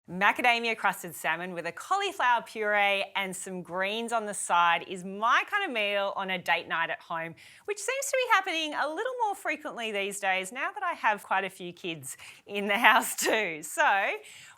Macadamia crusted salmon with a cauliflower puree and some greens on the side is my kind of meal on a date night at home, which seems to be happening a little more frequently these days now that I have quite a few kids in the house too. So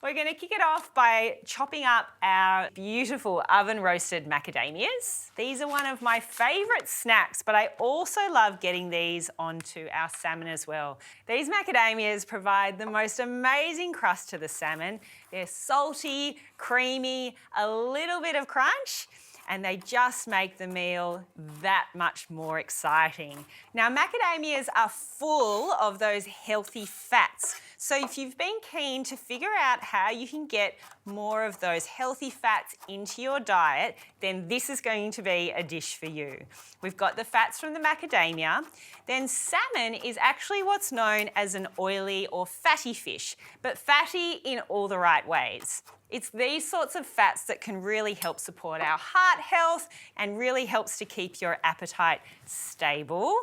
we're going to kick it off by chopping up our beautiful oven roasted macadamias. These are one of my favourite snacks, but I also love getting these onto our salmon as well. These macadamias provide the most amazing crust to the salmon. They're salty, creamy, a little bit of crunch, and they just make the meal that much more exciting. Now, macadamias are full of those healthy fats. So if you've been keen to figure out how you can get more of those healthy fats into your diet, then this is going to be a dish for you. We've got the fats from the macadamia. Then salmon is actually what's known as an oily or fatty fish, but fatty in all the right ways. It's these sorts of fats that can really help support our heart health and really helps to keep your appetite stable.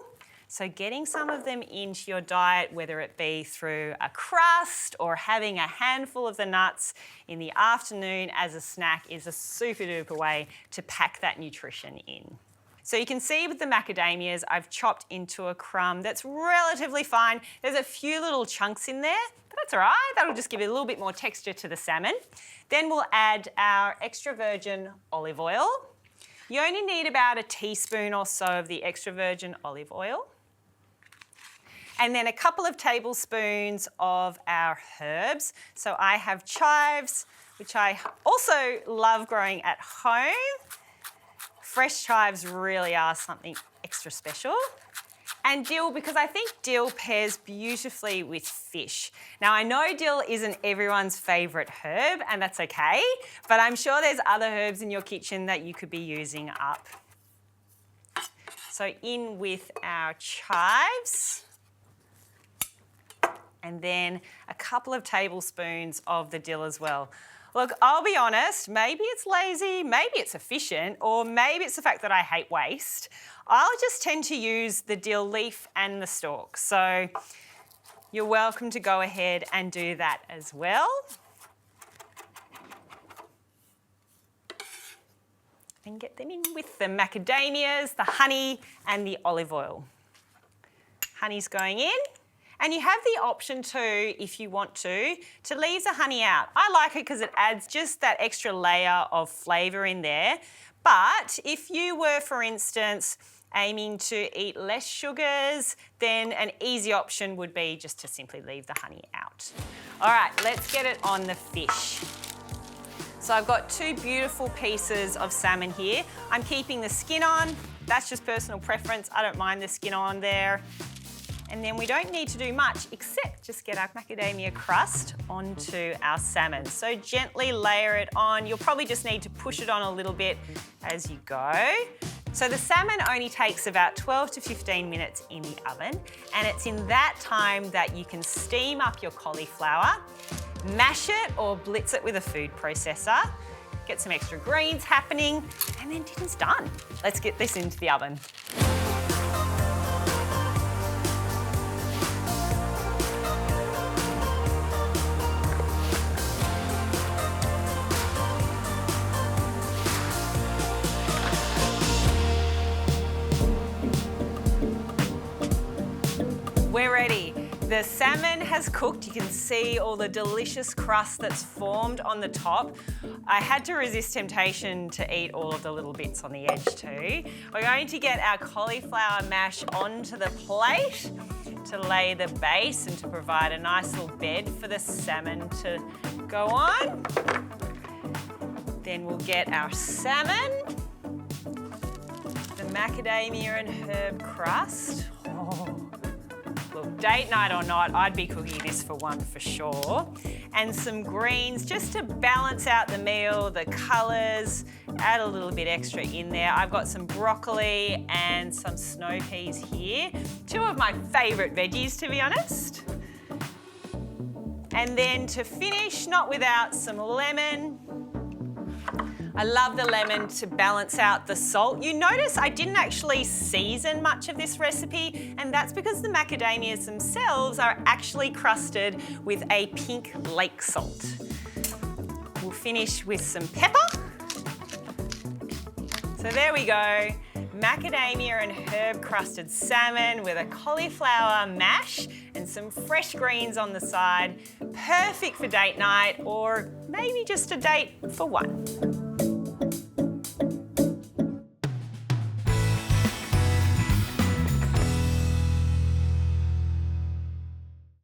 So getting some of them into your diet, whether it be through a crust or having a handful of the nuts in the afternoon as a snack, is a super duper way to pack that nutrition in. So you can see with the macadamias, I've chopped into a crumb that's relatively fine. There's a few little chunks in there, but that's all right. That'll just give it a little bit more texture to the salmon. Then we'll add our extra virgin olive oil. You only need about a teaspoon or so of the extra virgin olive oil. And then a couple of tablespoons of our herbs. So I have chives, which I also love growing at home. Fresh chives really are something extra special. And dill, because I think dill pairs beautifully with fish. Now, I know dill isn't everyone's favourite herb, and that's okay, but I'm sure there's other herbs in your kitchen that you could be using up. So in with our chives. And then a couple of tablespoons of the dill as well. Look, I'll be honest, maybe it's lazy, maybe it's efficient, or maybe it's the fact that I hate waste. I'll just tend to use the dill leaf and the stalk. So you're welcome to go ahead and do that as well. And get them in with the macadamias, the honey, and the olive oil. Honey's going in. And you have the option too, if you want to leave the honey out. I like it because it adds just that extra layer of flavour in there. But if you were, for instance, aiming to eat less sugars, then an easy option would be just to simply leave the honey out. All right, let's get it on the fish. So I've got two beautiful pieces of salmon here. I'm keeping the skin on. That's just personal preference. I don't mind the skin on there. And then we don't need to do much except just get our macadamia crust onto our salmon. So gently layer it on. You'll probably just need to push it on a little bit as you go. So the salmon only takes about 12 to 15 minutes in the oven, and it's in that time that you can steam up your cauliflower, mash it or blitz it with a food processor, get some extra greens happening, and then dinner's done. Let's get this into the oven. We're ready. The salmon has cooked. You can see all the delicious crust that's formed on the top. I had to resist temptation to eat all of the little bits on the edge too. We're going to get our cauliflower mash onto the plate to lay the base and to provide a nice little bed for the salmon to go on. Then we'll get our salmon, the macadamia and herb crust. Oh. Look, date night or not, I'd be cooking this for one for sure. And some greens just to balance out the meal, the colours, add a little bit extra in there. I've got some broccoli and some snow peas here. Two of my favourite veggies, to be honest. And then to finish, not without some lemon. I love the lemon to balance out the salt. You notice I didn't actually season much of this recipe, and that's because the macadamias themselves are actually crusted with a pink lake salt. We'll finish with some pepper. So there we go. Macadamia and herb crusted salmon with a cauliflower mash and some fresh greens on the side. Perfect for date night or maybe just a date for one.